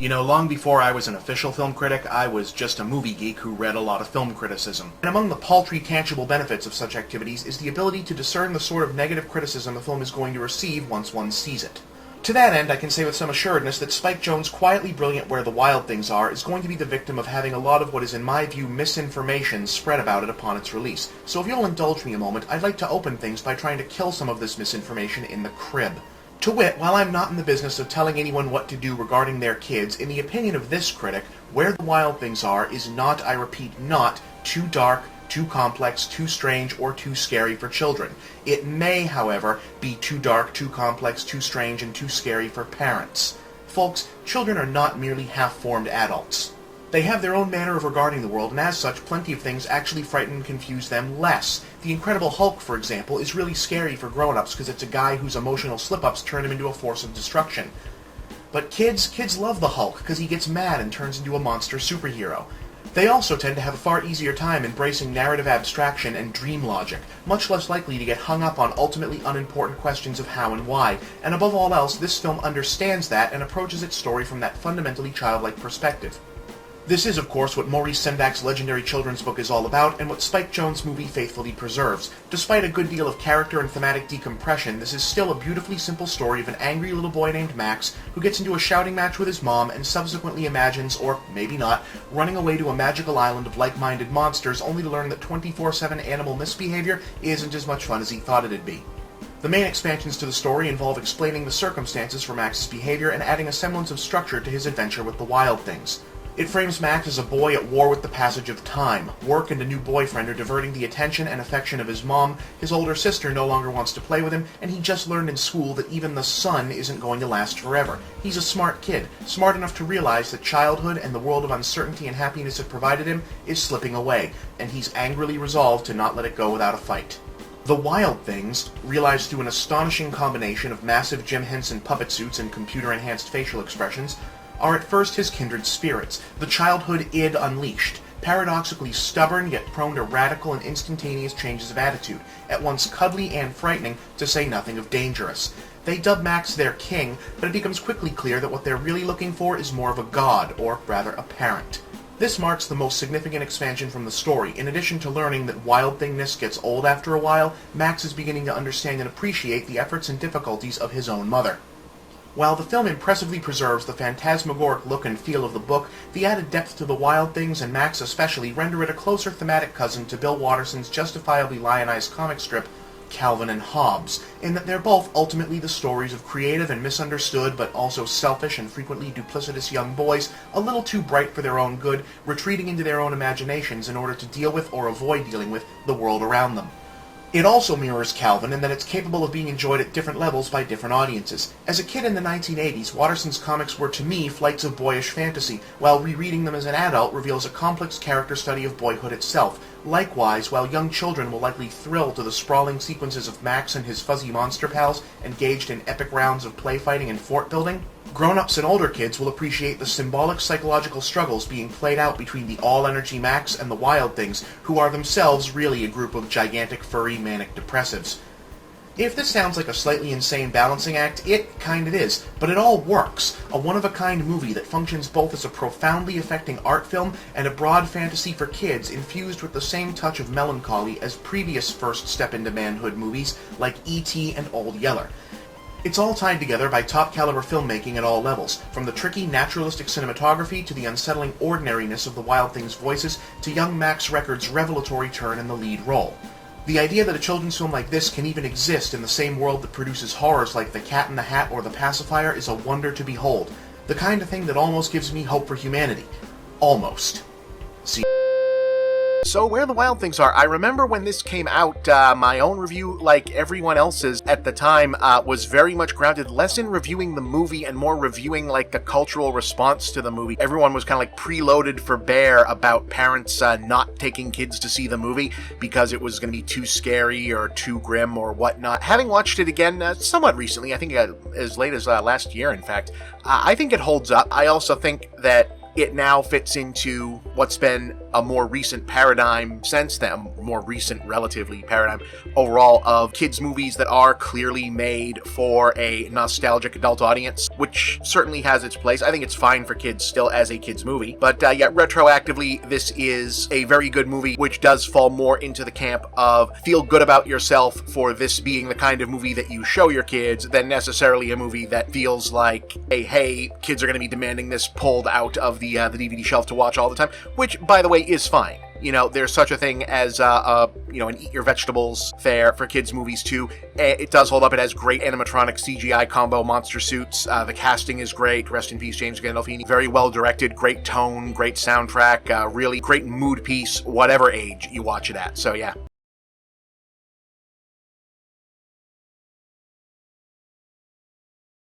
You know, long before I was an official film critic, I was just a movie geek who read a lot of film criticism. And among the paltry, tangible benefits of such activities is the ability to discern the sort of negative criticism a film is going to receive once one sees it. To that end, I can say with some assuredness that Spike Jonze' quietly brilliant Where the Wild Things Are is going to be the victim of having a lot of what is in my view misinformation spread about it upon its release. So if you'll indulge me a moment, I'd like to open things by trying to kill some of this misinformation in the crib. To wit, while I'm not in the business of telling anyone what to do regarding their kids, in the opinion of this critic, Where the Wild Things Are is not, I repeat, not, too dark, too complex, too strange, or too scary for children. It may, however, be too dark, too complex, too strange, and too scary for parents. Folks, children are not merely half-formed adults. They have their own manner of regarding the world, and as such, plenty of things actually frighten and confuse them less. The Incredible Hulk, for example, is really scary for grown-ups because it's a guy whose emotional slip-ups turn him into a force of destruction. But kids love the Hulk because he gets mad and turns into a monster superhero. They also tend to have a far easier time embracing narrative abstraction and dream logic, much less likely to get hung up on ultimately unimportant questions of how and why, and above all else, this film understands that and approaches its story from that fundamentally childlike perspective. This is, of course, what Maurice Sendak's legendary children's book is all about, and what Spike Jonze' movie faithfully preserves. Despite a good deal of character and thematic decompression, this is still a beautifully simple story of an angry little boy named Max who gets into a shouting match with his mom and subsequently imagines, or maybe not, running away to a magical island of like-minded monsters only to learn that 24/7 animal misbehavior isn't as much fun as he thought it'd be. The main expansions to the story involve explaining the circumstances for Max's behavior and adding a semblance of structure to his adventure with the Wild Things. It frames Max as a boy at war with the passage of time. Work and a new boyfriend are diverting the attention and affection of his mom, his older sister no longer wants to play with him, and he just learned in school that even the sun isn't going to last forever. He's a smart kid, smart enough to realize that childhood and the world of uncertainty and happiness it provided him is slipping away, and he's angrily resolved to not let it go without a fight. The Wild Things, realized through an astonishing combination of massive Jim Henson puppet suits and computer-enhanced facial expressions, are at first his kindred spirits, the childhood id unleashed, paradoxically stubborn yet prone to radical and instantaneous changes of attitude, at once cuddly and frightening, to say nothing of dangerous. They dub Max their king, but it becomes quickly clear that what they're really looking for is more of a god, or rather a parent. This marks the most significant expansion from the story. In addition to learning that wild thingness gets old after a while, Max is beginning to understand and appreciate the efforts and difficulties of his own mother. While the film impressively preserves the phantasmagoric look and feel of the book, the added depth to the Wild Things, and Max especially, render it a closer thematic cousin to Bill Watterson's justifiably lionized comic strip, Calvin and Hobbes, in that they're both ultimately the stories of creative and misunderstood, but also selfish and frequently duplicitous young boys, a little too bright for their own good, retreating into their own imaginations in order to deal with or avoid dealing with the world around them. It also mirrors Calvin in that it's capable of being enjoyed at different levels by different audiences. As a kid in the 1980s, Watterson's comics were to me flights of boyish fantasy, while rereading them as an adult reveals a complex character study of boyhood itself. Likewise, while young children will likely thrill to the sprawling sequences of Max and his fuzzy monster pals engaged in epic rounds of play fighting and fort building, grown-ups and older kids will appreciate the symbolic psychological struggles being played out between the all-energy Max and the Wild Things, who are themselves really a group of gigantic furry manic depressives. If this sounds like a slightly insane balancing act, it kind of is, but it all works. A one-of-a-kind movie that functions both as a profoundly affecting art film and a broad fantasy for kids infused with the same touch of melancholy as previous first step into manhood movies like E.T. and Old Yeller. It's all tied together by top-caliber filmmaking at all levels, from the tricky, naturalistic cinematography to the unsettling ordinariness of the Wild Things' voices to young Max Record's revelatory turn in the lead role. The idea that a children's film like this can even exist in the same world that produces horrors like The Cat in the Hat or The Pacifier is a wonder to behold. The kind of thing that almost gives me hope for humanity. Almost. See. So, Where the Wild Things Are. I remember when this came out, my own review, like everyone else's at the time, was very much grounded less in reviewing the movie and more reviewing, like, the cultural response to the movie. Everyone was kind of, like, preloaded for bear about parents not taking kids to see the movie because it was going to be too scary or too grim or whatnot. Having watched it again somewhat recently, I think as late as last year, in fact, I think it holds up. I also think that it now fits into what's been a more recent paradigm since then, more recent relatively paradigm overall of kids movies that are clearly made for a nostalgic adult audience, which certainly has its place. I think it's fine for kids still as a kids movie, but yet retroactively, this is a very good movie, which does fall more into the camp of feel good about yourself for this being the kind of movie that you show your kids than necessarily a movie that feels like hey, kids are going to be demanding this pulled out of the DVD shelf to watch all the time, which, by the way, is fine. You know, there's such a thing as, an Eat Your Vegetables fare for kids' movies, too. It does hold up. It has great animatronic CGI combo monster suits. The casting is great. Rest in peace, James Gandolfini. Very well directed, great tone, great soundtrack, really great mood piece, whatever age you watch it at. So, yeah.